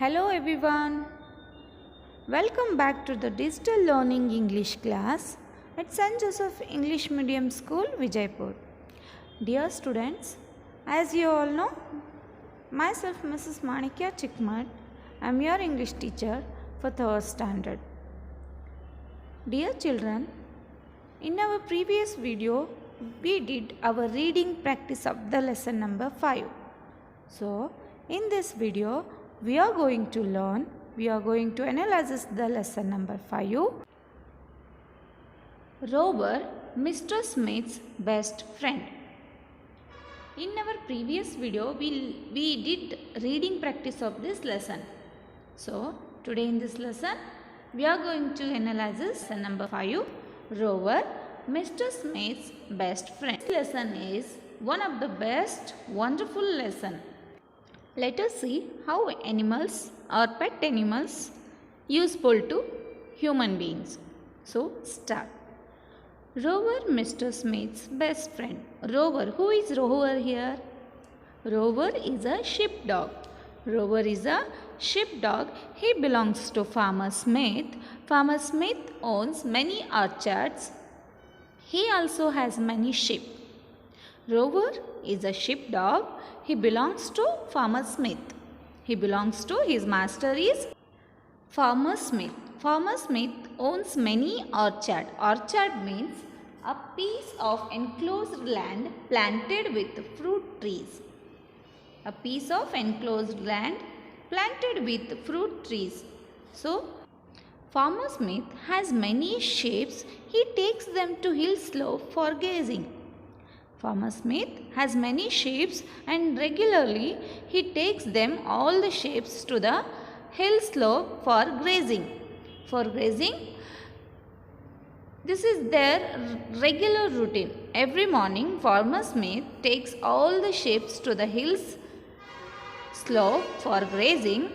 Hello everyone. Welcome back to the Digital Learning English class at St. Joseph English Medium School, Vijaypur. Dear students, as you all know, myself Mrs. Manikya Chikmath, I am your English teacher for 3rd standard. Dear children, in our previous video, we did our reading practice of the lesson number 5. So, in this video, we are going to analyze the lesson number 5. Rover Mr. Smith's best friend. In our previous video, we did reading practice of this lesson. So, today in this lesson, we are going to analyze lesson number 5. Rover Mr. Smith's best friend. This lesson is one of the best, wonderful lesson. Let us see how animals or pet animals useful to human beings. So, start. Rover Mr. Smith's best friend. Rover. Who is Rover here? Rover is a sheepdog. Rover is a sheepdog. He belongs to Farmer Smith. Farmer Smith owns many orchards. He also has many sheep. Rover is a sheepdog. He belongs to Farmer Smith. He belongs to his master is Farmer Smith. Farmer Smith owns many orchards. Orchard means a piece of enclosed land planted with fruit trees. A piece of enclosed land planted with fruit trees. So, Farmer Smith has many sheep. He takes them to hill slope for grazing. Farmer Smith has many sheep and regularly he takes them all the sheep to the hill slope for grazing. For grazing, this is their regular routine. Every morning, Farmer Smith takes all the sheep to the hills slope for grazing.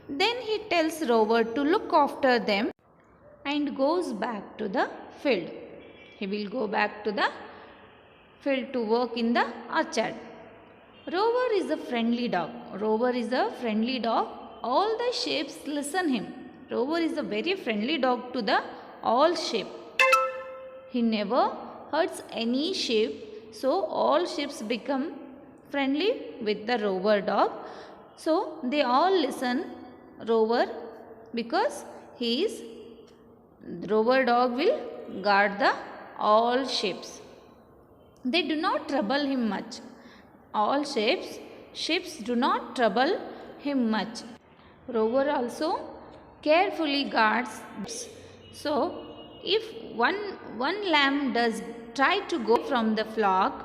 Then he tells Rover to look after them and goes back to the field. He will go back to the field to work in the orchard. Rover is a friendly dog. Rover is a friendly dog. All the sheep listen him. Rover is a very friendly dog to the all sheep. He never hurts any sheep. So all sheep become friendly with the Rover dog. So they all listen Rover because Rover dog will guard the all sheep. They do not trouble him much. All sheep do not trouble him much. Rover also carefully guards. So, if one lamb does try to go from the flock,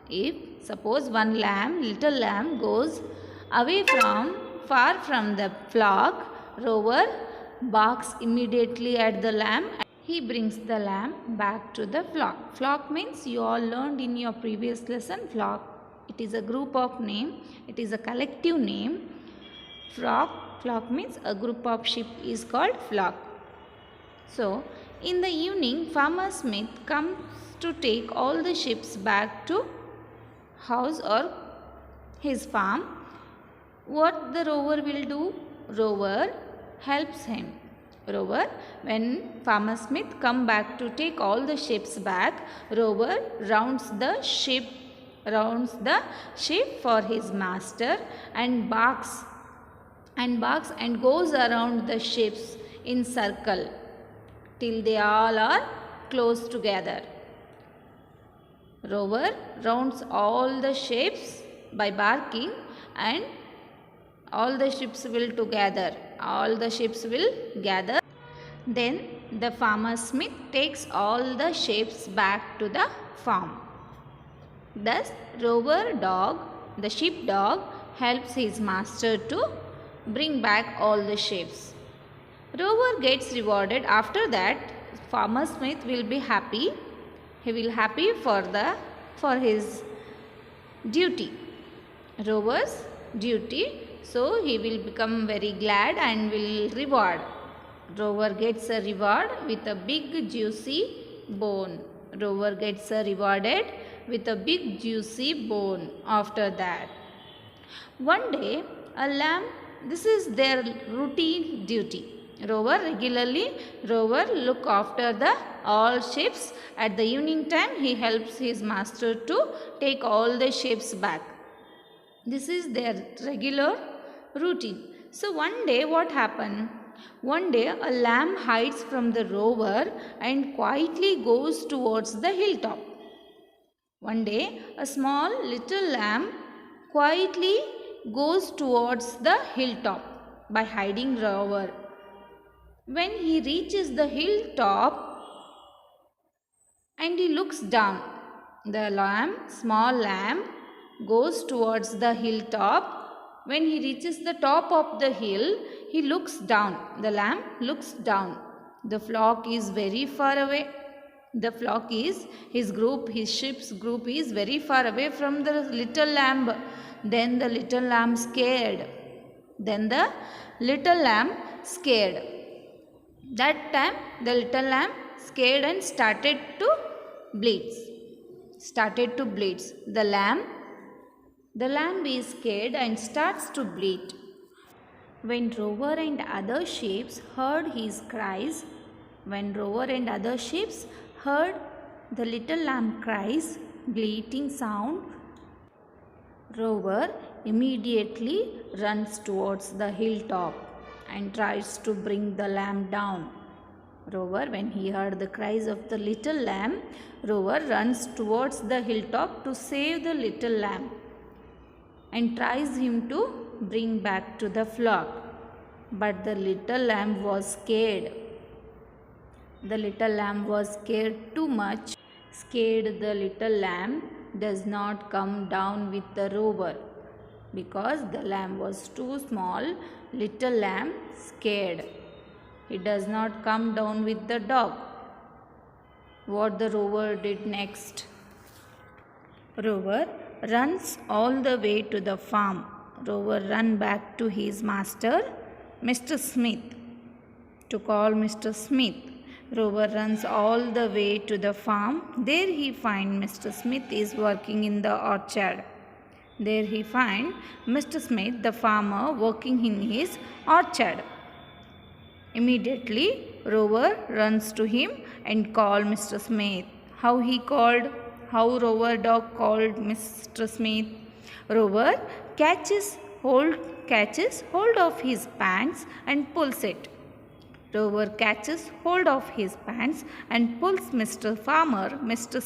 if suppose one little lamb goes away far from the flock, Rover barks immediately at the lamb. He brings the lamb back to the flock. Flock means you all learned in your previous lesson. Flock. It is a group of name. It is a collective name. Flock means a group of sheep is called flock. So, in the evening, Farmer Smith comes to take all the sheep back to house or his farm. What the Rover will do? Rover helps him. Rover, when Farmer Smith come back to take all the sheep back, Rover rounds the sheep for his master and barks and goes around the sheep in circle till they all are close together. Rover rounds all the sheep by barking and all the sheep will together. All the sheep will gather. Then the Farmer Smith takes all the sheep back to the farm. Thus, Rover dog, the sheepdog, helps his master to bring back all the sheep. Rover gets rewarded. After that, Farmer Smith will be happy. He will happy for his duty. Rover's duty. So, he will become very glad and will reward. Rover gets a reward with a big juicy bone. Rover gets rewarded with a big juicy bone after that. One day, a lamb This is their routine duty. Rover look after the all sheep. At the evening time, he helps his master to take all the sheep back. This is their regular routine. So one day what happened? One day a lamb hides from the rover and quietly goes towards the hilltop. One day a small little lamb quietly goes towards the hilltop by hiding rover. When he reaches the hilltop and he looks down, the small lamb goes towards the hilltop. When he reaches the top of the hill, he looks down. The lamb looks down. The flock is very far away. The flock is, his sheep's group is very far away from the little lamb. Then the little lamb scared. That time the little lamb scared and started to bleed. The lamb is scared and starts to bleed. When Rover and other sheep heard his cries, heard the little lamb cries, bleating sound, Rover immediately runs towards the hilltop and tries to bring the lamb down. Rover, when he heard the cries of the little lamb, Rover runs towards the hilltop to save the little lamb and tries him to bring back to the flock. But the little lamb was scared. The little lamb was scared too much. Scared, the little lamb does not come down with the rover because the lamb was too small. Little lamb scared. He does not come down with the dog. What the rover did next? Rover runs all the way to the farm. Rover ran back to his master, Mr. Smith, to call Mr. Smith. Rover runs all the way to the farm. There he finds Mr. Smith is working in the orchard. There he finds Mr. Smith, the farmer, working in his orchard. Immediately, Rover runs to him and calls Mr. Smith. How Rover dog called Mr. Smith? Rover catches hold of his pants and pulls it. Rover catches hold of his pants and pulls Mr. Farmer. Mr.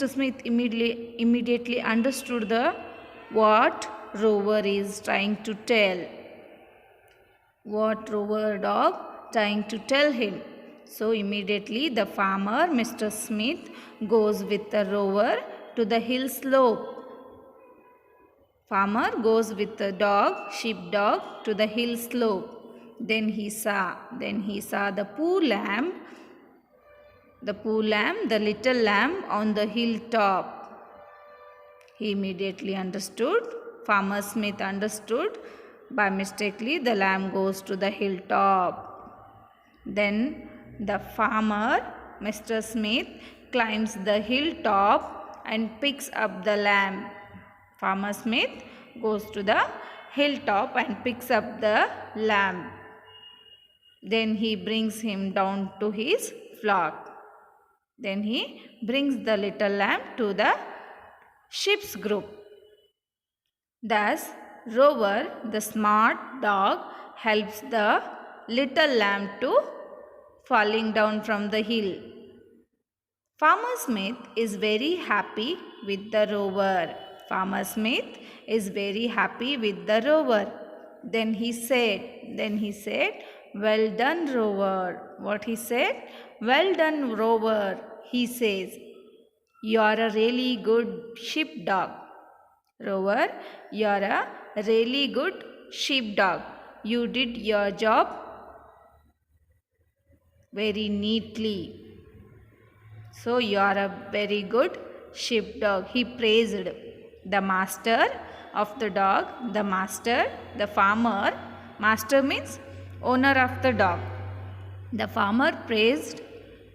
Smith immediately understood what Rover is trying to tell. What Rover dog trying to tell him. So immediately the farmer, Mr. Smith, goes with the Rover to the hill slope. Farmer goes with the sheepdog to the hill slope. Then he saw the poor lamb, the little lamb on the hilltop. He immediately understood, Farmer Smith understood, by mistakenly the lamb goes to the hilltop. Then the farmer, Mr. Smith, climbs the hilltop and picks up the lamb. Farmer Smith goes to the hilltop and picks up the lamb. Then he brings him down to his flock. Then he brings the little lamb to the sheep's group. Thus, Rover, the smart dog, helps the little lamb to falling down from the hill. Farmer Smith is very happy with the Rover. Farmer Smith is very happy with the Rover. Then he said, well done, Rover. What he said? Well done, Rover. He says, you are a really good sheepdog. Rover, you are a really good sheepdog. You did your job very neatly. So you are a very good sheepdog. He praised the master of the dog, the farmer. Master means owner of the dog. The farmer praised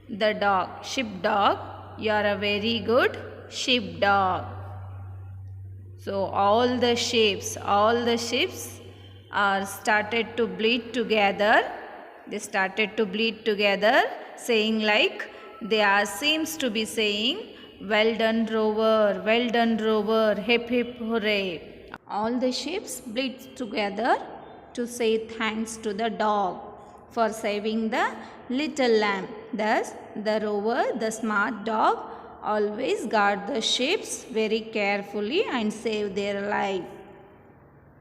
the sheepdog. You are a very good sheepdog. So all the shapes are started to bleed together. They started to bleed together, saying like they are seems to be saying, well done Rover, hip hip hooray. All the shapes bleed together to say thanks to the dog for saving the little lamb. Thus, the rover, the smart dog, always guard the sheep very carefully and save their life.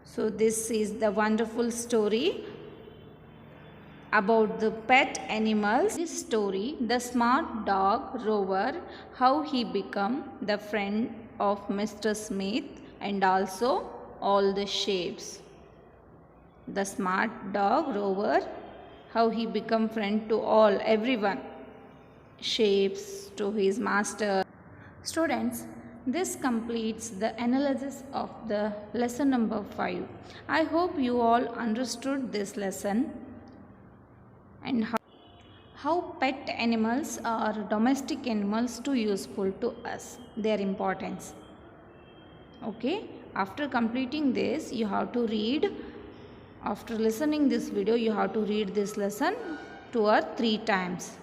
So this is the wonderful story about the pet animals. This story, the smart dog Rover, how he become the friend of Mr. Smith and also all the shapes. The smart dog Rover, how he become friend to all, everyone, shapes to his master. Students, this completes the analysis of the lesson number 5. I hope you all understood this lesson and how pet animals or domestic animals too useful to us, their importance. Okay, after completing this, you have to read. After listening this video, you have to read this lesson 2 or 3 times.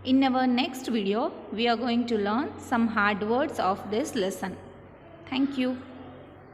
In our next video, we are going to learn some hard words of this lesson. Thank you.